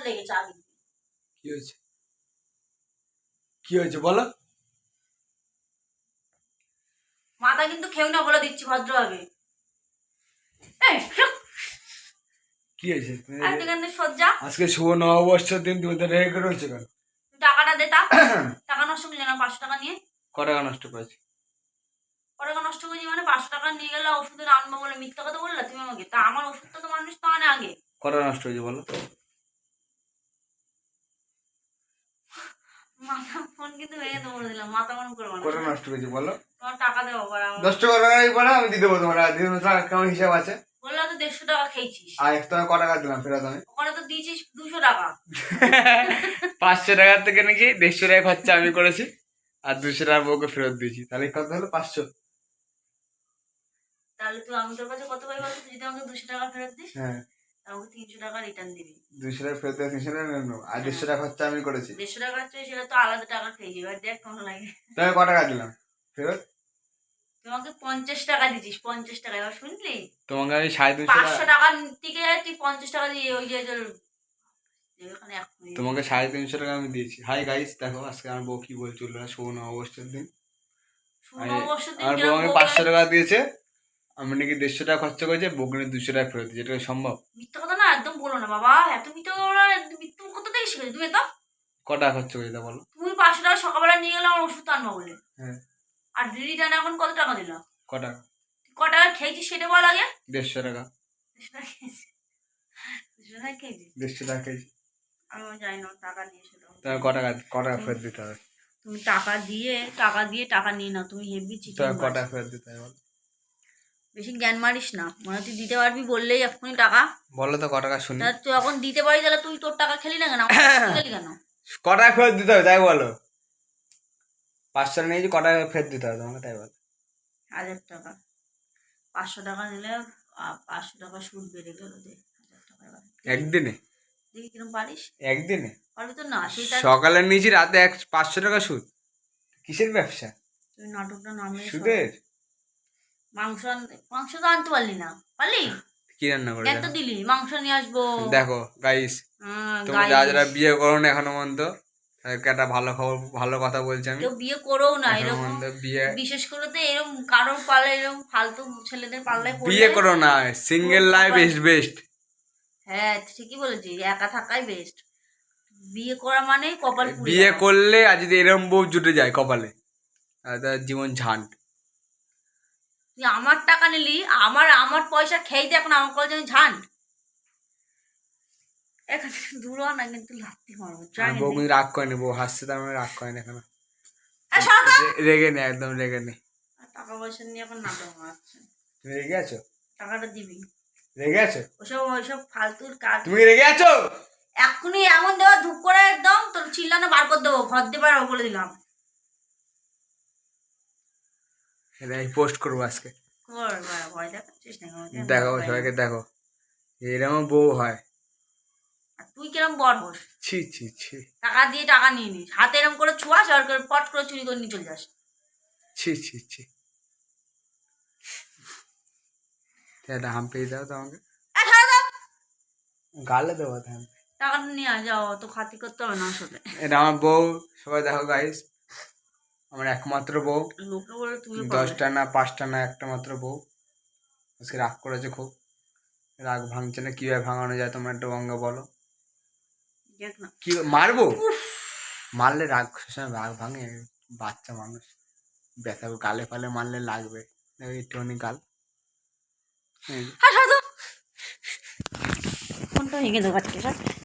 লেগেছে আগে। কি হয়েছে? কি হয়েছে বলো? মাথা কিন্তু খেউ না, বলে দিচ্ছি ভদ্রভাবে। এই কি হয়েছে? আজকে সজ্জা, আজকে শুভ নববর্ষের দিন, তুমি তো রেগে রয়েছে কেন? টাকাটা দে। টাকা নষ্ট করলি না, 500 টাকা নিয়ে। ক টাকা নষ্ট করেছি? টাকা নষ্ট করেছি মানে 500 টাকা নিয়ে গেলে ওষুধের আনবো বলে মিথ্যা কথা বললা তুমি আমাকে। তা আমার ওষুধটা তো মানুষ তো আনে আগে। ক টাকা নষ্ট হয়েছে বলো? মাথা ফোন কিন্তু ভেঙে তো বলে দিলাম, মাথা গরম করবো না। ক টাকা নষ্ট হয়েছে বলো? তোমার টাকা দেবো পরে। 10 টাকা পরে আমি দিয়ে দেবো তোমার। কেমন হিসাব আছে? বললো তো 150 টাকা খেয়েছিস। আর তোমার ক টাকা দিলাম ফেরত আমি? ওখানে তো দিয়েছিস 200 টাকা। 500 টাকার থেকে নাকি 150 টাকা খরচা আমি করেছি, আর 200 টাকা বউকে ফেরত দিয়েছি। তাহলে কত হলো? 500। তাহলে তুই আমি তোর কাছে কত পাই বলতো? তুই যদি আমাকে 200 টাকা ফেরত দিস, হ্যাঁ, আমাকে 300 টাকা রিটার্ন দিবি। 200 টাকা ফেরত দিয়ে 300 টাকা নেবো, আর 150 টাকা খরচা আমি করেছি। 150 টাকা হচ্ছে সেটা তো আলাদা টাকা খেয়ে যাবে। দেখ কেমন লাগে। তাহলে ক টাকা দিলাম ফেরত? তুই আমাকে 50 টাকা দিছিস, 50 টাকা। এবার শুনলি? তোমাকে আমি 250 500 টাকা থেকে তুই 50 টাকা দিয়ে ওই যে এখানে তোমাকে 350 টাকা আমি দিয়েছি। হাই গাইস, দেখো আজকে আমার বউ কি বলছিল না, শুভ নববর্ষের দিন আমার বউ আমাকে 500 টাকা দিয়েছে, আমি নাকি 150 টাকা খরচা করেছি, বউকে 200 টাকা ফেরত দিয়েছি। এটা সম্ভব? মিথ্যা কথা না, একদম বলো না বাবা। এত মিথ্যা কথা, মিথ্যা কথা থেকে শিখেছো তুমি। তো ক টাকা খরচা করেছি তা বলো? তুমি 500 টাকা সকালবেলা নিয়ে গেলে আমার ওষুধ আনবো বলে। হ্যাঁ। আর রিটার্ন এখন কত টাকা দিলাম? ক টাকা? ক টাকা খেয়েছিস সেটা বল আগে। 150 টাকা। 200 টাকা খেয়েছিস? 200 টাকা খেয়েছিস? 150 টাকা খেয়েছি। আমি জানি না টাকা নিয়ে সেটা। তাহলে ক টাকা ফেরত দিতে হবে? তুমি টাকা দিয়ে টাকা নিয়ে নাও। তুমি হেভি চিকেন। তাহলে ক টাকা ফেরত দিতে হবে? বেশি জ্ঞান মারিস না, মানে তুই দিতে পারবি বললেই এক্ষুনি টাকা বলো তো ক টাকা শুনি। তুই এখন দিতে পারি, তাহলে তুই তোর টাকা খেলি না কেন? খেলি কেন? ক টাকা ফেরত দিতে হবে তাই বলো? 500 টাকা নিয়েছি, ক টাকা ফেরত দিতে হবে তোমাকে তাই বলো? 1000 টাকা। 500 টাকা নিলে 500 টাকা সুদ বেড়ে গেল। দে 1000 টাকা এবার। একদিনে? দেখি কিরম পারিস। একদিনে? পারবি তো না? সেটা সকালে নিয়েছি, রাতে 500 টাকা সুদ। কিসের ব্যবসা? তুই নাটকটা নামলে সুদের? মাংস তো আনতে পারলি না। পারলি? কি রান্না করে এত দিলি মাংস নিয়ে আসবো। দেখো গাইস, তোমরা যারা যারা বিয়ে করো না এখনো পর্যন্ত, তাদেরকে একটা ভালো খবর, ভালো কথা বলছি আমি। কেউ বিয়ে করেও না এরকম। বিয়ে, বিশেষ করে তো এরকম কারোর পাল্লা, এরকম ফালতু ছেলেদের পাল্লায় পড়লে বিয়ে করো না, সিঙ্গেল লাইফ ইজ বেস্ট। হ্যাঁ ঠিকই বলেছিস, একা থাকাই বেস্ট। বিয়ে করা মানে কপাল পুড়ে বিয়ে যাওয়া। করলে আর যদি এরকম বউ জুটে যায় কপালে, তার জীবন ঝান্ড। তুই আমার টাকা নিলি, আমার পয়সা খেয়ে দিয়ে এখন আমার কলেজে আমি ঝান্ড। এখান থেকে দূর হ না, কিন্তু লাত্তি মারবো। বউ কিন্তু রাগ করেনি, বউ হাসছে, তার মানে রাগ করেনি এখনো। রেগে নেই, একদম রেগে নেই। টাকা পয়সা নিয়ে এখন নাটক মারছে। তুমি রেগে আছো? টাকাটা দিবি। রেগে আছো? ওইসব ফালতুর কাজ। তুমি রেগে আছো? এক্ষুনি এমন দেওয়া ধূপ করে একদম তোর চিল্লানো বার করে দেবো, ঘর দিয়ে পারবো বলে দিলাম। পোস্ট করবো আজকে। ভয় দেখাচ্ছিস না? দেখো সবাইকে, দেখো এরকম বউ হয়। আর তুই কিরম বড় হোস? ছি ছি ছি। টাকা দিয়ে টাকা নিয়ে নিস, হাতে এরম করে ছোঁয়াস আর করে পট করে চুরি করে নিয়ে চলে যাস। ছি ছি ছি। এটা হাম পেয়ে দাও তো আমাকে, গালে দেবো। টাকাটা নিয়ে যাও, তো খাতি করতে হবে না আসলে। এটা আমার বউ, সবাই দেখো গাইস, আমার একমাত্র বউ। লোকে বলে তুমি 10টা না 5টা না, একটা মাত্র বউ। আজকে রাগ করেছে খুব, রাগ ভাঙছে না। কিভাবে ভাঙানো যায় তোমরা একটু অঙ্গ বলো। কি মারবো? মারলে রাগ ভাঙে? বাচ্চা মানুষ, ব্যথা গালে ফালে মারলে লাগবে, একটুখানি গাল। ফোনটা ভেঙে দেবো।